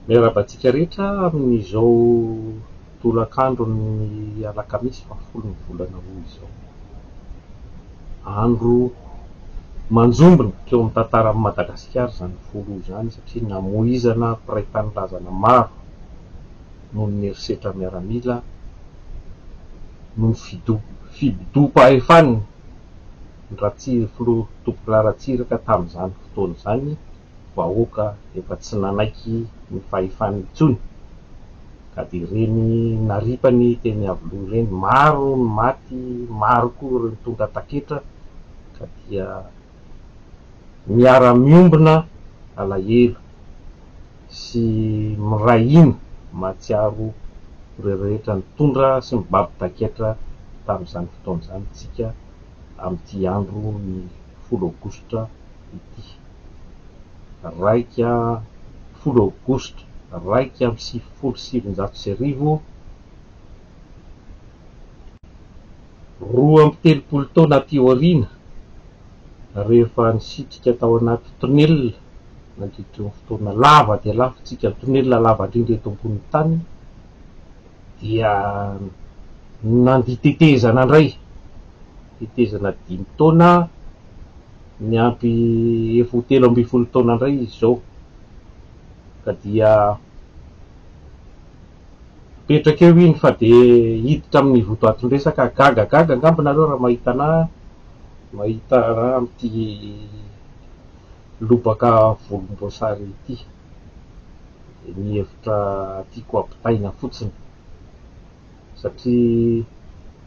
Miarabantsika rehetra amin'izao tolakandro ny alakamisy 10 ny volana roa izao. Andro manjombona teo amin'ny tantaran'i Madagasikara izany folo izany satria namoizana mpiraitany lazana maro noho ny herisetra miaramila no fidopa-efaniny filoha Topolahy Ratsiraka tamin'izany fotoana izany vahoaka efa tsy nanaiky ny fahefany intsony ka dia ireny naripany teny Avoloha ireny maro ny maty, maro koa ireo nitondra taketra ka dia miara-miombona alahelo sy miray hina mahatsiaro ireo rehetra nitondra sy mibaby taketra tamin'izany fotoana izany tsika amin'ity andro ny 10 Aogositra ity. 10 Aogositra 1770 23 taona aty aoriana rehefa nisitrika tao anaty tonelina nandritra ny fotoana lava dia lava tsika tonelina lava indrindra eto ambonin'ny tany dia nanditetezana indray tetezana 5 taona ny ampy 13 taona indray izy izao ka dia petraka eo iny fa dia hiditra amin'ny voto atin-dresaka gagagaga angambonareo raha mahita raha amin'ity lobaka volomboasary ity ny hevitra tiako ampitaina fotsiny satria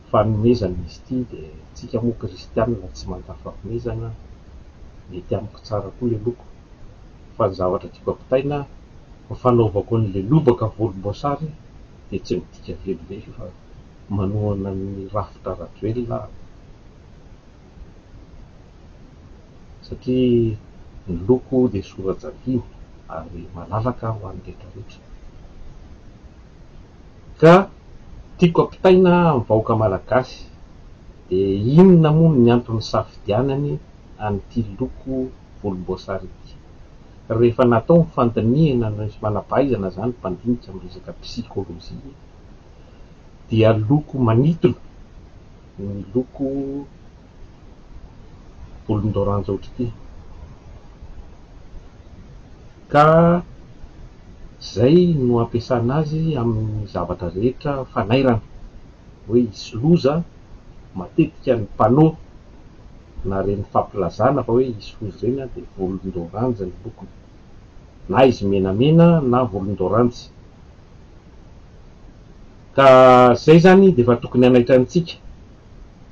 fanomezana izy ity dia tsika moa kristianina tsy mandafa fanomezana mety amiko tsara koa ilay loko fa ny zavatra tiako ampitaina fanaovako an'ilay lobaka volomboasary dia tsy midika velively fa manohana ny rafitra rajoelina satria ny loko dia sora-javina ary malalaka ho an'ny rehetrarehetra ka tiako ampitaina amin'ny vahoaka malagasy dia inona moa ny antony safidianany an'ity loko volomboasary ity. Rehefa natao ny fandinihana ny manampahaizana izany mpandinika amin'ny resaka psikôlôjia dia loko manitona ny loko volondaoranjy ohatr'ity ka zay no ampiasana azy amin'ny zavatra rehetra fanairana hoe hisy loza matetika ny mpanao na reny fampilazana fa hoe hisy loza ireny dia volondaoranjy ny lokony na izy menamena na volondaoranjy ka zay zany dia efa tokony hanaitra antsika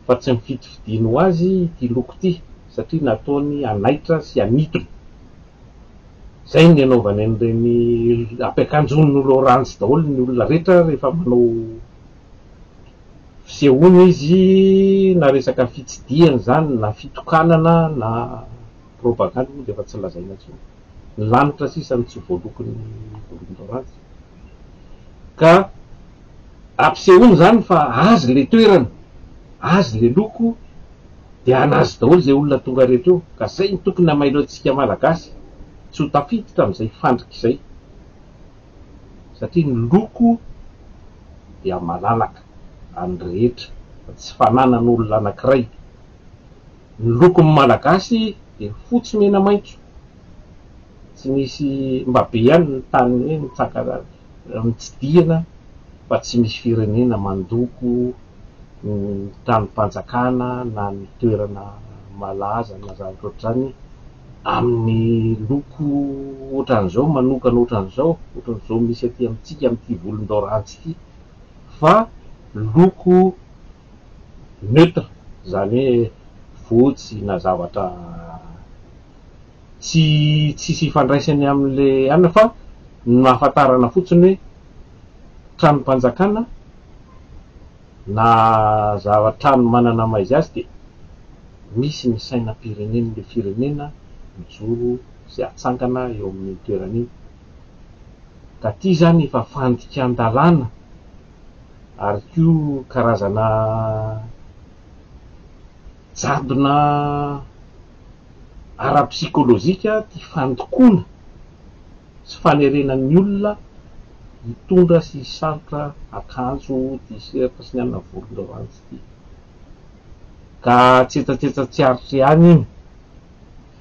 fa tsy mifitifidiana ho azy ity loko ity satria nataony hanaitra sy hanitona zay ny anaovany an'ireny ampiakanjon'ny oranjy daholo ny olona rehetra rehefa manao fisehoana izy na resaka fitsidiana zany na fitokanana na propaganda moa dia efa tsy lazaina intsony ny lanitra sisa ny tsy voalokon'ny volondaoranjy ka ampisehoana zany fa azy le toerana azy le loko dia anazy daholo izay olona tonga rehetra eo ka zay ny tokony hamailo antsika malagasy tsy ho tafiditra amin'izay fandrika izay satria ny loko dia malalaka any rehetra tsy fananan'olona anankiray ny lokon'ny malagasy dia fotsy mena maitso tsy misy mbabe ihany ny tany hoe mitsaka mitsidihana fa tsy misy firenena mandoko ny tranom-panjakana na ny toerana malaza na zavatra ohatr'izany amin'ny loko ohatran'izao manokana ohatran'izao misy aty amintsika amin'ity volondaoranjy ity fa loko neutre izany hoe fotsy na zavatra tsisy ifandraisany amin'ilay anina fa ny mahafantarana fotsiny hoe tranom-panjakana na zava-trano manana maizy azy dia misy ny sainam-pirenena le firenena mijoro sy atsangana eo amin'ny toerana iny ka ty zany efa fandikan-dalàna ary koa karazana jadona ara-psikolôjika ty fandokoana sy fanerenan'ny olona hitondra sy sarotra akanjo tiserta sy ny anna volondavantsy ty ka tsetsatetsatsiaritry any iny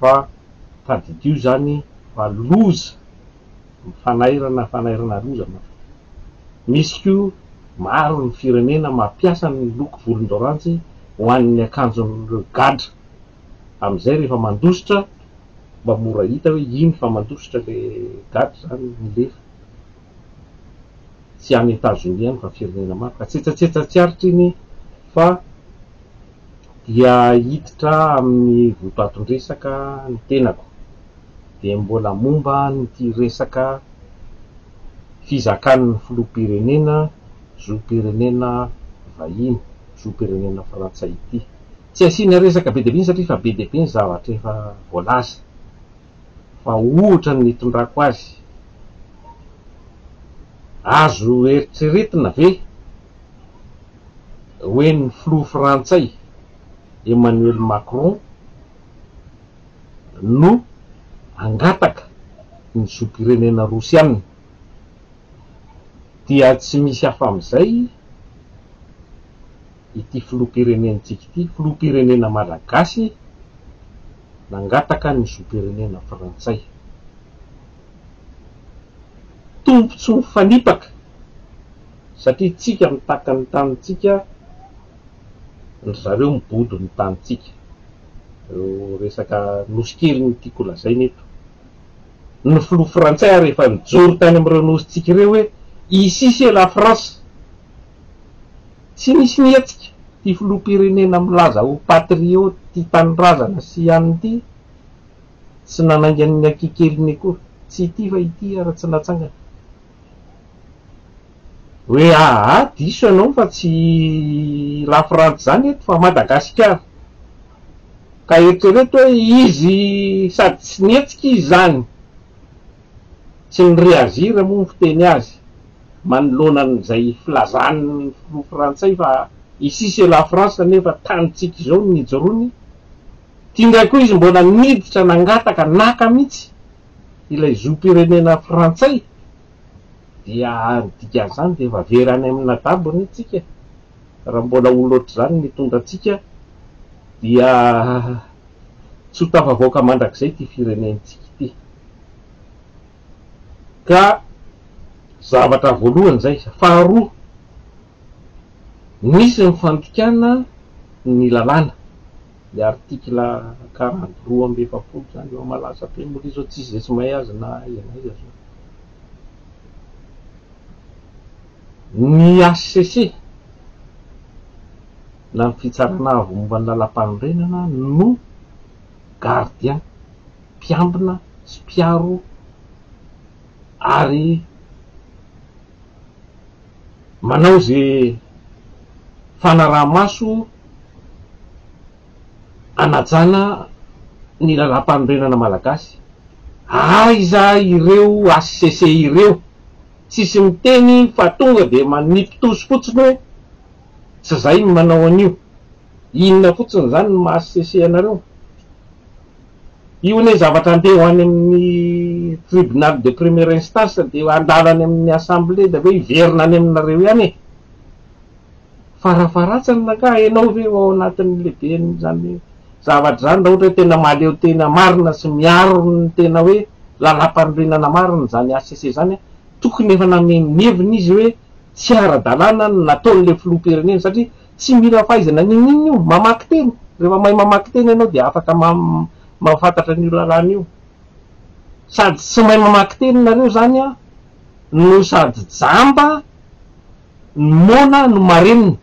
fa tadidio zany fa loza fanairana loza misy ko maro ny firenena mampiasa ny loko volondaorantsy ho an'ny akanjon'ireo gadra am'izay rehefa mandositra mba mora hita hoe iny fa mandositra le gadra zany milefa tsy any États-Unis any fa firenena maro ka tsetsatetsatsiaritry iny fa dia hiditra amin'ny votoaton-dresaka ny tenako de mbola momba nyty resaka fizakan'ny filoham-pirenena zoom-pirenena vahiny zoom-pirenena frantsay ity tsy asiana resaka be deabe iny satria fa be deabe ny zavatra efa voalaza fa ohatra ny tondrako azy azo eritreretina ve hoe ny filoha frantsay Emmanuel Macron no angataka ny zoom-pirenena rosianina dia tsy misy hafa am'izay ity filoham-pirenentsika ity filoham-pirenena malagasy nangataka ny zoom-pirenena frantsay tompotsy mifanipaka satria tsika mitaka ny tanitsika ny zareo mibody ny tanitsika resaka nosikely ny tiako lazay neto ny filoha frantsay rehefa nijoro tany am'ireo nositsika ireo hoe ici la France tsy nisy niatsika ty filoham-pirenena milaza ho patriote ty tanorazana sy anyity tsy nanangan'ny akikeliny akory tsy ity fa ity ara tsy natsangana hoe diso ianao fa tsy la France zany eto fa Madagasikara ka eritrereto hoe izy sady tsy niatsika izy zany tsy nireazira moa ny fiteny azy manoloana n'izay filazany filoha frantsay fa ici la France nefa tanitsika izao nijorony tindray koa izy mbola niditra nangataka naka mihitsy ilay zoom-pirenena frantsay dia dika zany de efa verany amina dabony itsika raha mbola oloatra zany mitondra atsika dia tsy ho tafavoaka mandrakizay ty firenentsika ity ka zavatra voalohany zay faharoa nisy mifandokana ny lalàna le artikla 43 zany eo malaza be moa izao tsisy zay tsy mahay azy na ianaiza zao ny HCC na ny fitsarana avy momba ny lalam-panorenana no gardien mpiambina sy mpiaro ary manao ze fanaraha-maso anajana ny lalam-panorenana malagasy aiza ireo HCC ireo tsisy miteny fa tonga de manipitoso fotsiny hoe tsy zay ny manao an'io inona fotsiny zany ny ma-HCC anareo io ne zavatra andeha ho any amin'ny tribunal de première instance de andalany amin'ny assemblée da hoe iverina any aminareo ihany farafaratsany naka hainao ve ao anatin'ny lehibe zany zavatra zany raha ohatra hoe tena maleo tena marina sy miaro ny tena hoe lalam-panorenana marina zany HCC zany tokony efa nameheviny izy hoe tsy ara-dalàna nataon'le filoham-pirenena satria tsy mila fahaizana nininy io mamaky teny rehefa mahay mamaky teny ianao de afaka mahafantatra an'io lalàna io sady tsy mahay mamaky teny nareo zany no sady jamba mona no marenina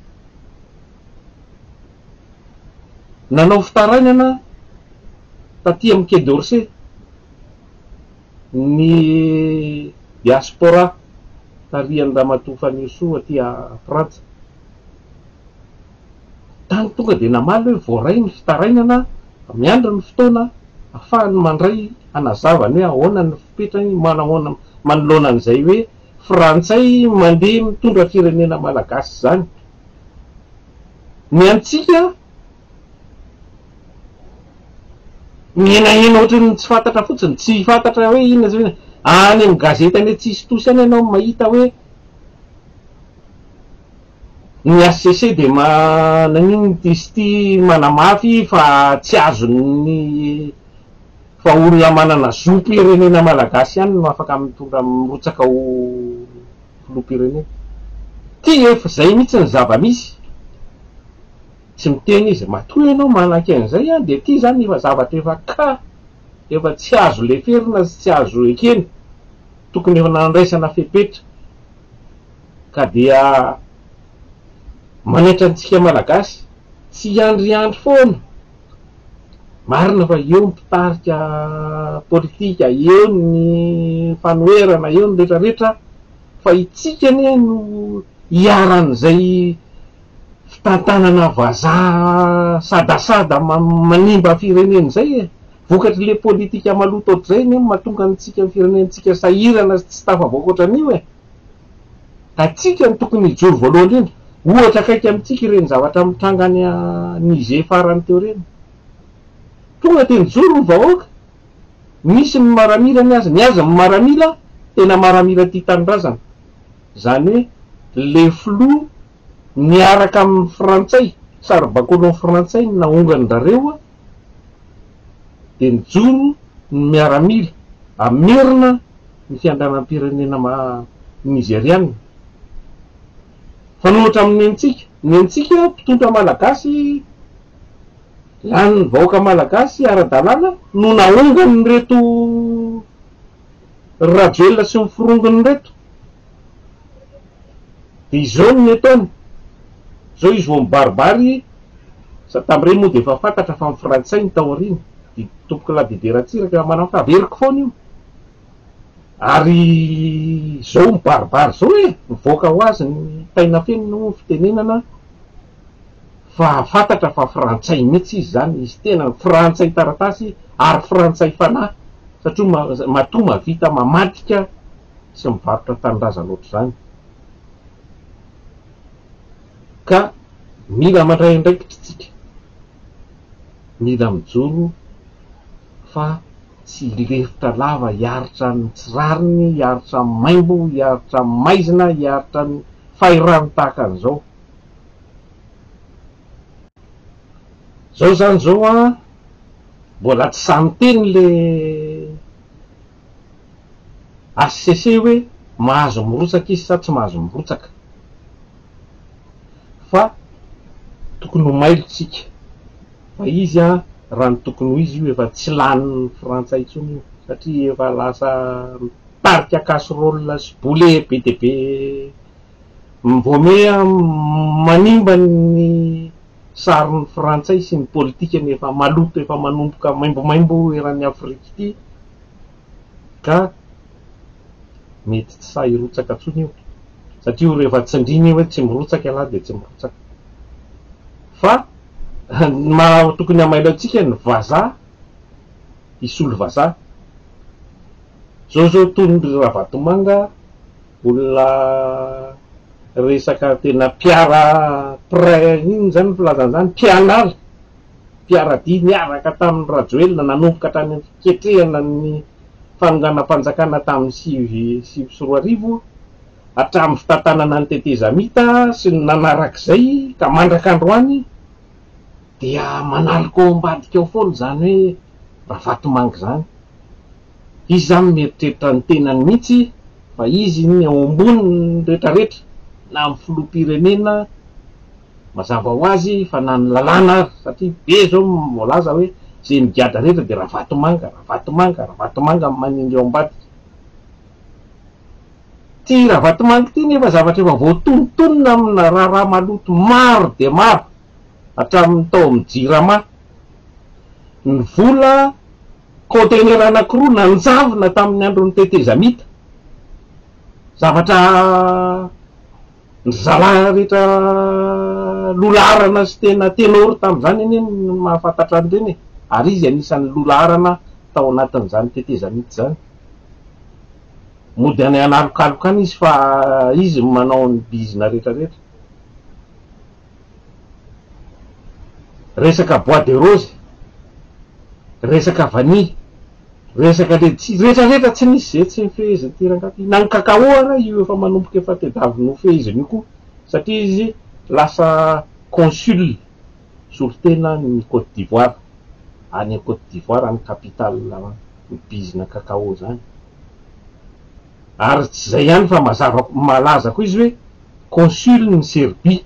nanao fitarainana taty amin'ny Quai d'Orsay ny diaspora tarihan'ny ramatoa Fanioso aty Frantsa tany tonga de namaly hoe voaray ny fitarainana miandro ny fotoana ahafahany mandray anazavany hoe ahoana ny fipetrany manahoana manoloana an'izay hoe frantsay mandeha mitondra firenena malagasy zany ny antsika mienahena ohatrany tsy fantatra fotsiny tsy fantatra hoe inona zay any amin'ny gazety any tsisy tosy any ianao mahita hoe ny HCC de nanino dizy ty manamafy fa tsy azony fa olona manana zo-pirenena malagasy ihany no afaka mitondra mirotsaka ho filoham-pirenena. Ty efa zay mihitsy ny zava-misy, tsy miteny izy matoa ianao manaky an'izay a, de ty zany efa zavatra efa tsy azo leferina sy tsy azo ekeny, tokony efa nandraisana fepetra ka dia manaitra antsika malagasy tsy andriandry foana. Marina fa eo ny mpitarika politika, eo ny fanoerana, eo ny rehetrarehetra, fa itsika anie no iaran'izay fitantanana vazaha sadasada manimba firenena zay e. Vokatry le politika maloto ohatr'izay ny mahatonga antsika firenentsika sahirana sy tsy tafavoaka ohatran'io e. Ka tsika ny tokony hijoro voalohany indrindra. Ohatra akaiky amintsika ireny zavatra mitranga any Niger farany teo reny, tonga de nijoro ny vahoaka. Misy ny maramila ny azy ny maramila tena maramila ty tanindrazana, zany hoe le flou niaraka amin'ny frantsay, saribakolony frantsay naongan'ndrareo de nijoro ny miaramila amerina ny fiandranam-pirenena nigeriana. Fa nohatra amin'ny nentsika mpitondra malagasy, lany ny vahoaka malagasy ara-dalàna no naongany reto rajoelona sy ny firongony reto. De izao ny ataony, zao izy vao mibaribary sa tam'ireny moa de efa fantatra fa amin'ny frantsay ny taoriny, de tompoky la dideratsiraka manao faveriko foana io. Ary zao mibaribary zao e, mivoaka ho azy ny taina feno no fitenenana fa fantatra fa frantsay mihitsy izy zany, izy tena frantsay taratasy ary frantsay fanahy, satria matoa mavita mamadika sy mivarotra tanindrazana ohatr' zany. Ka mila mandray andraikitra tsika, mila mijoro fa tsy lefitra lava hiaritra ny tsirariny, hiaritra ny maimbo, hiaritra ny maizina, hiaritra ny fahirany tahaka an'izao. Zao zany zao a, mbola tsy samy teny le HCC hoe mahazo mirotsaka izy sa tsy mahazo mirotsaka, fa tokony ho mailontsika fa izy a raha ny tokony ho izy io efa tsy lanin'ny frantsay intsony io, satria efa lasa mitarika casserole sy boulet be de be mivomea manimba ny sarin'ny frantsay sy ny politikany efa maloto, efa manomboka maimbomaimbo eran'ny Afrika ity, ka mety tsy sahy hirotsaka intsony io, satria io rehefa tsindriny hoe tsy mirotsaka ialahy de tsy mirotsaka. Fa tokony hamailo antsika ny vazaha, isolo vazaha zao tondry Ravatomanga, olona resaka tena piara ino zany filazana zany, piarady niaraka tamin'ny rajoelina, nanomboka hatrany fiketrehana ny fanonganam-panjakana tamin'ny 2021 hatramin'ny fitantanana ny tetezamita sy ny nanarak'izay ka mandrak'androany dia manalika ao ambadika ao foana zany hoe Ravatomanga zany. Izy zany mieritreritra ny tenany mihitsy fa izy ny ao ambony rehetrarehetra na amin'ny filoham-pirenena mazava ho azy fa na ny lalàna ary, satria be zao molaza hoe zay migiada rehetra de Ravatomanga manindry ao ambadika. Ty Ravatomanga ty nefa zavatra efa voatonontonona amina raha maloto maro de maro hatramin'ny tao amin'ny Jirama. Ny vola conteneur anankiroa nanjavona tamin'ny andron'ny tetezamita, zavatra ny zalahy rehetra lolarana sy tena tenoro tamin'izany eny ny mahafantatra an'ireny, ary izy anisan'ny lolarana tao anatin'izany tetezamita zany. Mody any analokaloka any izy fa izy manao ny bizina rehetrarehetra. Resaka bois de rose, resaka vanille, resaka le tsy rehetrarehetra tsy nisy zay tsy mifeheziny ty rangaty na ny kakao ara io efa manomboka efa tedaviny ho feheziny io koa satria izy lasa consul solotena ny Côte d'Ivoire any Côte d'Ivoire any capitale ny bizina kakao zany ary tsy zay ihany fa mazava malaza koa izy hoe consul ny Serbie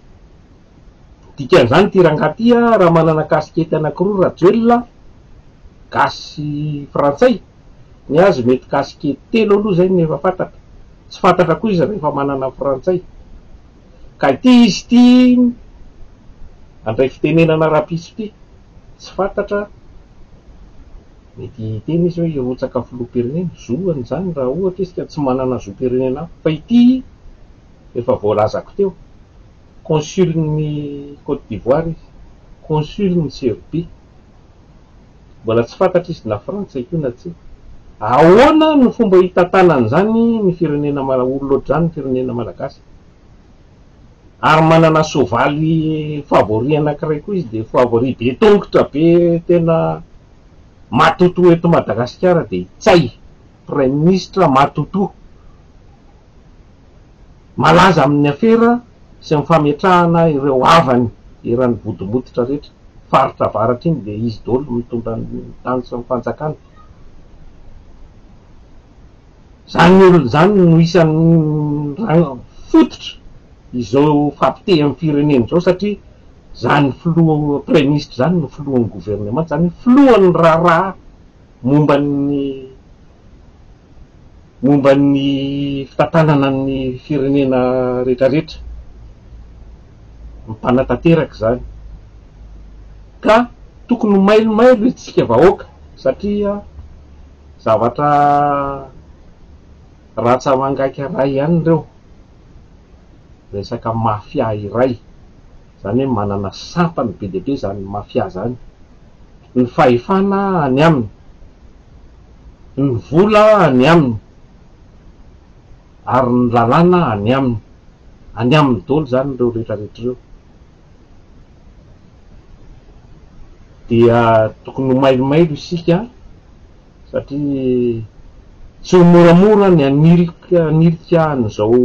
dikan'izany ty rangaty raha manana kasikety anankiroa rajoelina gasy frantsay ny azy mety kasikety telo aloha zay nefa fantatra tsy fantatra koa izy rehefa manana frantsay ka ty izy ty andray fitenenana rapiso ty tsy fantatra mety teny izy hoe irotsaka filoham-pirenena zoany zany raha ohatra izy ka tsy manana zoam-pirenena fa ity efa voalazako teo consul ny Côte d'Ivoire izy consul ny Serbie mbola tsy fantatra izy na frantsay koa na tsy ahoana ny fomba hitantanany zany ny firenena olo loatra zany ny firenena malagasy ary manana sovaly favori anankiray koa izy de favori be tongotra be tena matoto eto Madagasikara de Tsay prime ministre matoto malaza amin'ny afera sy ny fametrahana ireo avany eran'ny vodimototra rehetra faritra avaratra iny de izy dolo mitondra ny tany sy ny fanjakana zany olo zany no isan'ny fototra izao fampite amin'ny firenena zao satria zany filoha prime ministre zany no filohan'ny gouvernement zany filohan'ny raharaha momban'ny fitantanana ny firenena rehetrarehetra mipanatanteraka zany ka tokony mailomailo itsika vahoaka satria zavatra ratsy mangaiky ray ihany reo resaka mafia iray zany hoe manana sampany be dia be zany mafia zany ny fahefana any aminy ny vola any aminy ary ny lalàna any aminy dolo zany reo rehetrarehetra reo dia tokony mailomailo isika satria tsy ho moramora ny anirika an'izao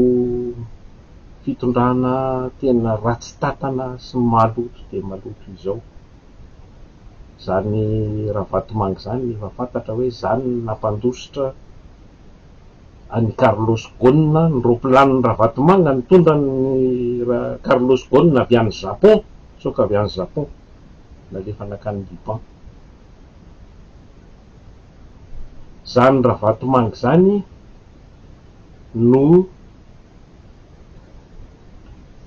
fitondrana tena ratsy tatana sy maloto de maloto izao zany raha Vatomangy zany efa fantatra hoe zany nampandositra any Carlos Ghosn ny ropilaniny raha Vatomanga nitondra ny Carlos Ghosn avy any Japon soka avy any Japon nalefa nakany Liban zany raha Vatomangy zany no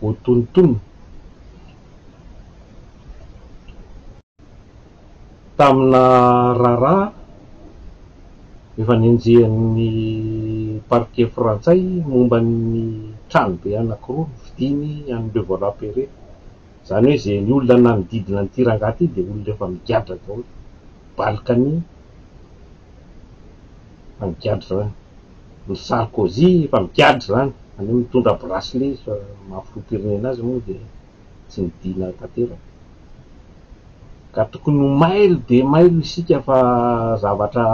voatonotony tamina raharaha efa nenjehan'ny parquet frantsay momba ny tranobe anankiroa vidiny any Levallois-Perret zany hoe zay ny olona nanodidina ny tirangaty de olona efa migadra daholo Balkany fa migadra zany ny Sarkozy efa migadra zany any mitondra bracelet fa mahafiloam-pirenena azy moa de tsy midina tanteraka ka tokony mailo de mailo isika fa zavatra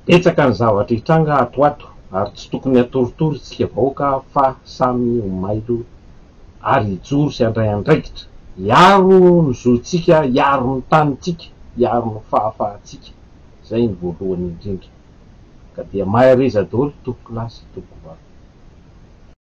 betsaka ny zavatra hitranga atoato ary tsy tokony atoritory tsika vahoaka fa samy mailo ary hijoro sy andray andraikitra hiaro ny zotsika hiaro ny tanitsika hiaro ny fahafahatsika zay ny voalohany indrindra ka dia mahay reza daholo tompoko lasy tompoko vavy